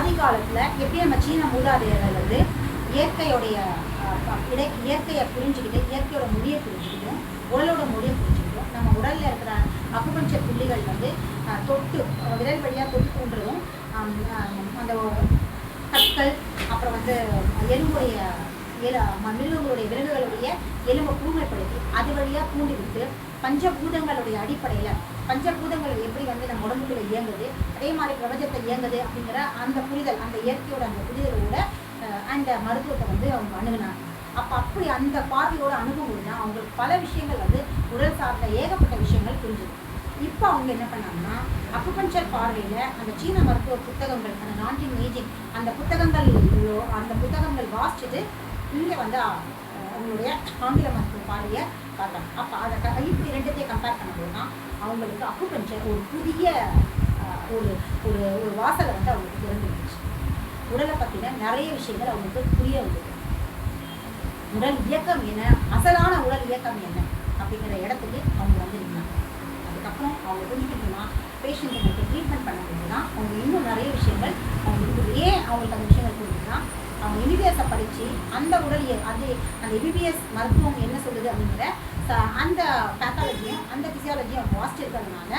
ஆதி காலத்தில் எப்படி நம்ம சீன மூதாதையர்கள் வந்து இயற்கையுடைய இயற்கையை புரிஞ்சுக்கிட்டு இயற்கையோட மொழியை புரிஞ்சுக்கிட்டும் உடலோட மொழியை புரிஞ்சுக்கிட்டும் நம்ம உடலில் இருக்கிற அக்குபஞ்சர் புள்ளிகள் வந்து தொட்டு விரல் வழியாக தொட்டு தூண்டுறதும் அந்த கற்கள் அப்புறம் வந்து எலும்புடைய மிருகங்களுடைய விலங்குகளுடைய எலும்பை கூர்மைப்படுத்தி அது வழியாக தூண்டி விட்டு பஞ்சபூதங்களுடைய அடிப்படையில் பஞ்சபூதங்கள் எப்படி வந்து நம்ம உடம்புக்குள்ள இயங்குது அதே மாதிரி பிரபஞ்சத்தை இயங்குது அப்படிங்கிற அந்த புரிதல் அந்த இயற்கையோட அந்த புரிதலோட அந்த மருத்துவத்தை வந்து அவங்க அணுகுனாங்க. அப்போ அப்படி அந்த பார்வையோட அணுகும்போது தான் அவங்களுக்கு பல விஷயங்கள் வந்து உடல் சார்ந்த ஏகப்பட்ட விஷயங்கள் புரிஞ்சுது. இப்போ அவங்க என்ன பண்ணாங்கன்னா அக்குபஞ்சர் பார்வையில் அந்த சீன மருத்துவ புத்தகங்கள் அந்த நான்டின் ஏஜிங் அந்த புத்தகங்கள் வாசிச்சுட்டு இங்கே வந்து அவங்களுடைய ஆங்கில மருத்துவ பார்வையை பார்த்தாங்க. அப்போ அதை இப்படி ரெண்டுத்தையும் கம்பேர் பண்ணும்போது தான் அவங்களுக்கு அக்குபஞ்சர் ஒரு புதிய ஒரு ஒரு ஒரு வாசலை வந்து அவங்களுக்கு திறந்துருந்துச்சு. உடலை பற்றின நிறைய விஷயங்கள் அவங்களுக்கு புரிய வந்தது. உடல் இயக்கம் என்ன, அசலான உடல் இயக்கம் என்ன அப்படிங்கிற இடத்துக்கு அவங்க வந்து இருந்தாங்க. அதுக்கப்புறம் அவங்க புரிஞ்சுக்கிட்டோம்னா பேஷண்ட்டுங்களுக்கு ட்ரீட்மெண்ட் பண்ணும்போது தான் அவங்க இன்னும் நிறைய விஷயங்கள் அவங்களுக்கு ஏன் அவங்களுக்கு அந்த விஷயங்கள் புரிஞ்சுன்னா அவங்க எம்பிபிஎஸை படித்து அந்த அந்த எம்பிபிஎஸ் மருத்துவம் என்ன சொல்லுது அப்படிங்கிற அந்த பேத்தாலஜியும் அந்த ஃபிசியாலஜியும் அவங்க வாசிச்சிருக்கிறதுனால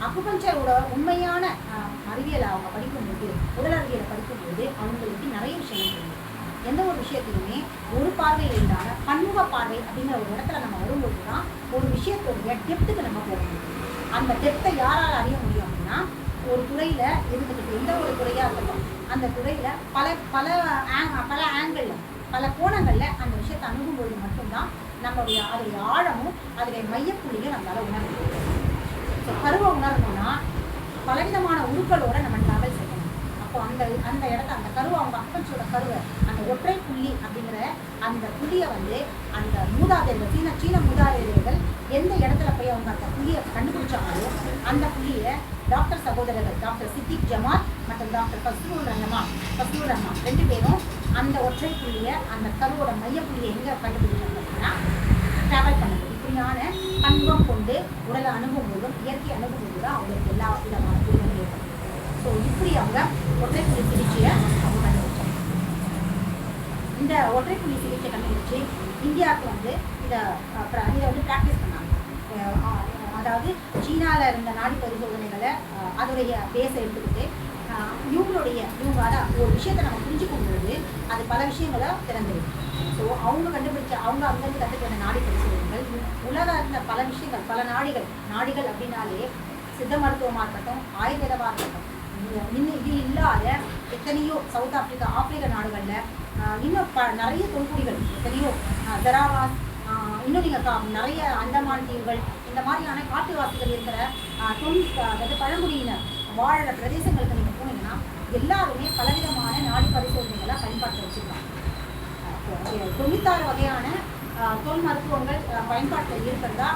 அக்குபஞ்சரோட உண்மையான அறிவியலை அவங்க படிக்கும்போது உடல் அறிவியலை படிக்கும்போது அவங்களுக்கு நிறைய விஷயங்கள் தெரியும். எந்த ஒரு விஷயத்தையுமே ஒரு பார்வையில் இருந்தால பன்முக பார்வை அப்படிங்கிற ஒரு இடத்துல நம்ம வரும்போது தான் ஒரு விஷயத்தோடைய டெப்த்துக்கு நம்ம போக முடியும். அந்த டெப்த்தை யாரால் அறிய முடியும் அப்படின்னா ஒரு துறையில் இருந்துக்கிட்டு எந்த ஒரு துறையாக இருக்கட்டும் அந்த துறையில் பல ஆங்கிளில் பல கோணங்களில் அந்த விஷயத்தை அணுகும்போது மட்டும்தான் நம்மளுடைய அதோடைய ஆழமும் அதோடைய மையப்புள்ளியும் நம்மளால் உணர முடியும். ஸோ கருவை உணரணும்னா பலவிதமான உருக்களோடு நம்ம ட்ராவல் செய்யணும். அப்போ அந்த இடத்த அந்த கருவை அவங்க அப்பச்சோட கருவை அந்த ஒற்றை புள்ளி அப்படிங்கிற அந்த புள்ளியை வந்து அந்த மூதாதையர்கள் சீன மூதாதையர்கள் எந்த இடத்துல போய் அவங்க அந்த புள்ளியை கண்டுபிடிச்சாங்களோ அந்த புள்ளியை டாக்டர் சகோதரர்கள் டாக்டர் சித்திக் ஜமால் மற்றும் டாக்டர் ஃபஸ்லூர் ரஹ்மான் ரெண்டு பேரும் அந்த ஒற்றை புள்ளியை அந்த கருவோட மையப்புள்ளியை எங்கே கண்டுபிடிச்சாங்க அப்படின்னா ட்ராவல் பண்ணுறது இப்படியான பண்பம் கொண்டு உடலை அணுகும்போதும் இயற்கை அணுகும்போது தான் அவங்களுக்கு எல்லா விதமான புரிதலும் ஏற்படும். ஸோ இப்படி அவங்க ஒற்றைப்புள்ளி சிகிச்சையை அவங்க கண்டுபிடிச்சாங்க. இந்த ஒற்றைப்புள்ளி சிகிச்சை கண்டுபிடிச்சு இந்தியாவுக்கு வந்து இதை வந்து ப்ராக்டிஸ் பண்ணாங்க. அதாவது சீனாவில் இருந்த நாடி பரிசோதனைகளை அதோடைய பேஸை எடுத்துக்கிட்டு இவங்க அதான் ஒரு விஷயத்தை நம்ம புரிஞ்சுக்கும் பொழுது அது பல விஷயங்களை திறந்துருக்கு. ஸோ அவங்க அங்கேருந்து கற்றுக்கிற நாடி பரிசோதனைகள் உலக இருந்த பல விஷயங்கள் பல நாடிகள் அப்படின்னாலே சித்த மருத்துவமாக இருக்கட்டும் ஆயுர்வேதமாக இருக்கட்டும் இன்னும் இது இல்லாத எத்தனையோ சவுத் ஆப்பிரிக்க நாடுகளில் இன்னும் நிறைய தொல்குடிகள் எத்தனையோ ஜெராவாஸ் இன்னும் நீங்கள் நிறைய அந்தமான் தீவுகள் இந்த மாதிரியான காட்டுவாசிகள் இருக்கிற அதாவது பழங்குடியினர் வாழற பிரதேசங்களுக்கு நீங்கள் போனீங்கன்னா எல்லாருமே பலவிதமான நாடி பரிசோதனைகளை பயன்பாட்டில் வச்சுருக்காங்க. 96 வகையான தொல் மருத்துவங்கள் பயன்பாட்டில் இருக்கிறதா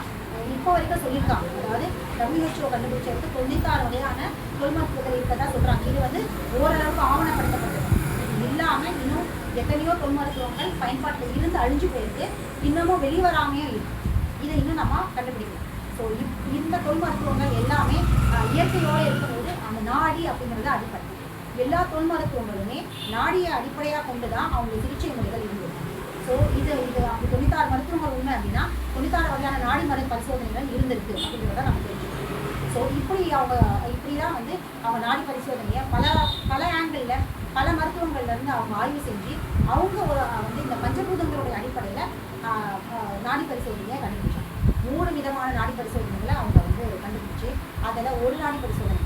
இப்போ வரைக்கும் சொல்லியிருக்காங்க. அதாவது WHO கண்டுபிடிச்சதுக்கு 96 வகையான தொல் மருத்துவங்கள் இருக்கிறதா சொல்கிறாங்க. இது வந்து ஓரளவுக்கு ஆவணப்படுத்தப்பட்டது. இது இல்லாமல் இன்னும் எத்தனையோ தொல் மருத்துவங்கள் பயன்பாட்டில் இருந்து அழிஞ்சு போயிருக்கு, இன்னமும் வெளிவராமையும் இருக்குது. இதை இன்னும் நம்ம கண்டுபிடிக்கலாம். ஸோ இந்த தொல் மருத்துவங்கள் எல்லாமே இயற்கையோடு இருக்கும்போது அந்த நாடி அப்படிங்கிறது அடிப்படை. எல்லா தொல் மருத்துவங்களுமே நாடியை அடிப்படையாக கொண்டு தான் அவங்க சிகிச்சை முறைகள் இருந்தது. ஸோ இது அப்படி 96 மருத்துவங்கள் உண்மை அப்படின்னா 96 வகையான நாடி மருந்து பரிசோதனைகள் இருந்திருக்கு அப்படிங்கிறத நம்ம தெரிஞ்சுக்கணும். ஸோ இப்படி தான் வந்து அவங்க நாடி பரிசோதனையை பல ஆங்கிளில் பல மருத்துவங்கள்லேருந்து அவங்க ஆய்வு செஞ்சு அவங்க வந்து இந்த பஞ்சபூதங்களுடைய அடிப்படையில் நாடி பரிசோதனையை கண்டுபிடிச்சாங்க. 3 விதமான நாடி பரிசோதனைகளை அவங்க வந்து கண்டுபிடிச்சு அதில் ஒரு நாடி பரிசோதனை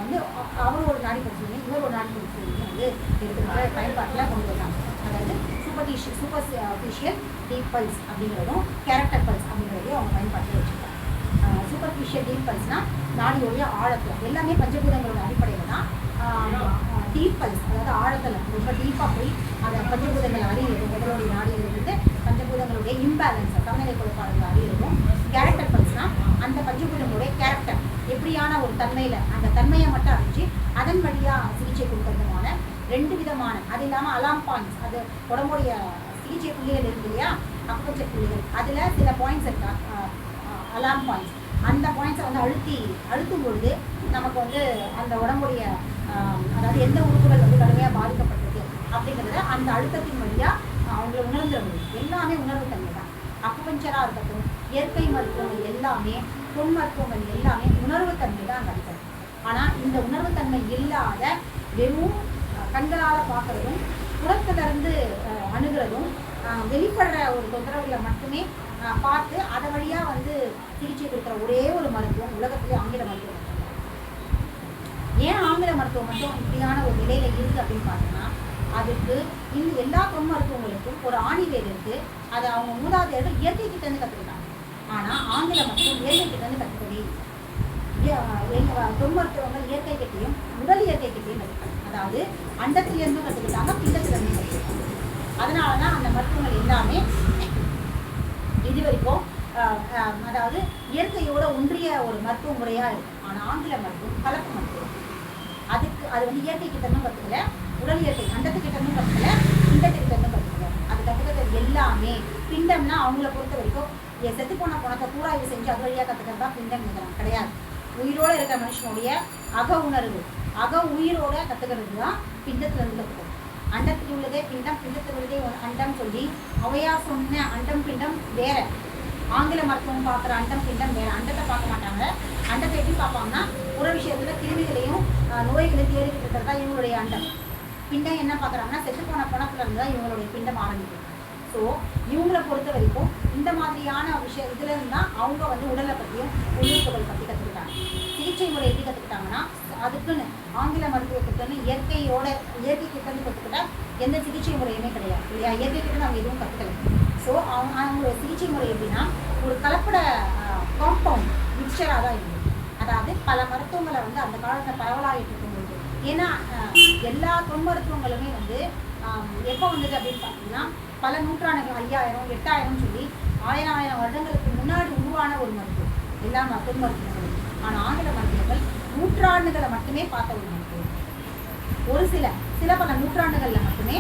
வந்து அவர் ஒரு நாடி பரிசோதனை இவர் ஒரு நாடி பரிசோதனை வந்து இருக்கிற பயன்பாட்டில் கொண்டு வந்தாங்க. அதாவது சூப்பர்ஃபிஷியல் டீப் பல்ஸ் அப்படிங்கிறதும் கேரக்டர் பல்ஸ் அப்படிங்கிறதையும் அவங்க பயன்பாட்டில் வச்சுருக்காங்க. சூப்பர்ஃபிஷியல் டீப் பல்ஸ்னால் நாடியோடைய ஆழத்தில் எல்லாமே பஞ்சபூதங்களோட அடிப்படையில் தான். டீப் பல்ஸ் அதாவது ஆழத்தில் ரொம்ப டீப்பாக போய் அதை பஞ்சபூதங்களை அறியிறது உடலுடைய நாடியிலிருந்து பஞ்சபூதங்களுடைய இம்பேலன்ஸ் சமநிலை குறைபாடுகளை அறியிறதும். கேரக்டர் பல்ஸ்னால் அந்த பஞ்சபூதங்களுடைய கேரக்டர் எப்படியான ஒரு தன்மையில் அந்த தன்மையை மட்டும் அறிஞ்சு அதன் வழியாக சிகிச்சை கொடுக்கறதுமான 2 விதமான. அது இல்லாமல் அலாம் பாயிண்ட்ஸ் அது உடம்புடைய சிகிச்சை புள்ளிகள் இருக்கு இல்லையா அக்குபஞ்சர் புள்ளிகள் அதில் சில பாயிண்ட்ஸ் இருக்கா அலாம் பாயிண்ட்ஸ். அந்த பாயிண்ட்ஸை வந்து அழுத்தும் பொழுது நமக்கு வந்து அந்த உடம்புடைய அதாவது எந்த உறுப்புகள் வந்து கடுமையாக அப்படிங்கிறத அந்த அழுத்தத்தின் வழியாக அவங்கள உணர்ந்துட முடியும். எல்லாமே உணர்வு தன்மை தான். அக்குபஞ்சராக இருக்கட்டும், இயற்கை மருத்துவங்கள் எல்லாமே, தொன் மருத்துவங்கள் எல்லாமே உணர்வு தன்மை தான் அங்கே அழுத்தம். ஆனால் இந்த உணர்வு தன்மை இல்லாத வெறும் கண்களால் பார்க்குறதும், புறத்திலிருந்து அணுகிறதும், வெளிப்படுற ஒரு தொந்தரவுகளை மட்டுமே பார்த்து அதை வழியாக வந்து சிகிச்சை கொடுக்குற ஒரே ஒரு மருத்துவம் உலகத்திலே ஆங்கில மருத்துவம். ஏன் ஆங்கில மருத்துவம் மட்டும் இப்படியான ஒரு நிலையில இருக்குது அப்படின்னு பார்த்தோம்னா, அதுக்கு இந்த எல்லா தொன் மருத்துவங்களுக்கும் ஒரு ஆணிவேர் இருக்குது. அதை அவங்க மூதாதையர்கள் இயற்கை கிட்டேருந்து கற்றுக்கிட்டாங்க. ஆனால் ஆங்கில மருத்துவம் இயற்கை கிட்டேருந்து கற்றுக்கவே தொன் மருத்துவங்கள் இயற்கை கிட்டையும் உடல் இயற்கை கிட்டையும் கற்றுக்கிட்டாங்க. அதாவது அண்டத்திலிருந்தும் கற்றுக்கிட்டாங்க, பிண்டத்திலிருந்தும் கற்றுக்கிட்டாங்க. அதனால தான் அந்த மருத்துவங்கள் எல்லாமே இது வரைக்கும் அதாவது இயற்கையோட ஒன்றிய ஒரு மருத்துவ முறையாக இருக்கும். ஆனால் ஆங்கில மருத்துவம் கலப்பு மருத்துவம். அதுக்கு அது வந்து இயற்கை கிட்டேருந்தும் கற்றுக்கல, உடல் இயற்கை அண்டத்துக்கிட்டேருந்தும் கற்றுக்கல, பிண்டத்துக்கிட்டேருந்தும் கற்றுக்கல. அது கற்றுக்கிறது எல்லாமே பிண்டம்னா அவங்கள பொறுத்த வரைக்கும் செத்து போன பணத்தை கூராய்வு செஞ்சு அது வழியாக கற்றுக்கிறது தான் பிண்டம் கிடையாது. உயிரோடு இருக்கிற மனுஷனுடைய அக உணர்வு, அக உயிரோட கற்றுக்கிறது தான் பிண்டத்திலிருந்து கற்றுக்கிறது. அண்டத்தில் உள்ளதே பிண்டம், பிண்டத்தில் உள்ளதே அண்டம் சொல்லி அவையார் சொன்ன அண்டம் பிண்டம் வேற. ஆங்கில மருத்துவம் பார்க்குற அண்டம் பிண்டம் வேற. அண்டத்தை பார்க்க மாட்டாங்க. அண்டத்தை எப்படி பார்ப்பாங்கன்னா, புற விஷயத்தில் கிருமிகளையும் நோய்களையும் தேடிக்கிட்டு இருக்கிறது தான் இவங்களுடைய அண்டம். பிண்டம் என்ன பார்க்குறாங்கன்னா, செத்து போன பணத்துல இருந்து தான் இவங்களுடைய பிண்டம் ஆரம்பிக்கும். ஸோ இவங்களை பொறுத்த வரைக்கும் இந்த மாதிரியான விஷயம் இதுல இருந்தால் அவங்க வந்து உடலை பற்றியும் உயிர்ப்புகள் பற்றி கற்றுக்கிட்டாங்க. சிகிச்சை முறை எப்படி கற்றுக்கிட்டாங்கன்னா, அதுக்குன்னு ஆங்கில மருத்துவத்துக்குன்னு இயற்கை கிட்டேருந்து கற்றுக்கிட்டா எந்த சிகிச்சை முறையுமே கிடையாது இல்லையா? இயற்கை கிட்ட அவங்க எதுவும் கற்றுக்கல. ஸோ அவங்களோட சிகிச்சை முறை எப்படின்னா, ஒரு கலப்பட காம்பவுண்ட் மிக்சராக தான் இருந்தது. அதாவது பல மருத்துவங்களை வந்து அந்த காலத்தில் பரவலாகிட்டு இருக்கும்போது, ஏன்னா எல்லா தொன் மருத்துவங்களுமே வந்து எப்போ வந்தது அப்படின்னு பார்த்தீங்கன்னா, பல நூற்றாண்டுகள் 5000 8000 சொல்லி 1000 வருடங்களுக்கு முன்னாடி உருவான ஒரு மருத்துவம் எல்லா தொன் மருத்துவங்களும். ஆனால் ஆங்கில மருத்துவங்கள் நூற்றாண்டுகளை மட்டுமே பார்த்த ஒரு மருத்துவம். ஒரு சில பல நூற்றாண்டுகளில் மட்டுமே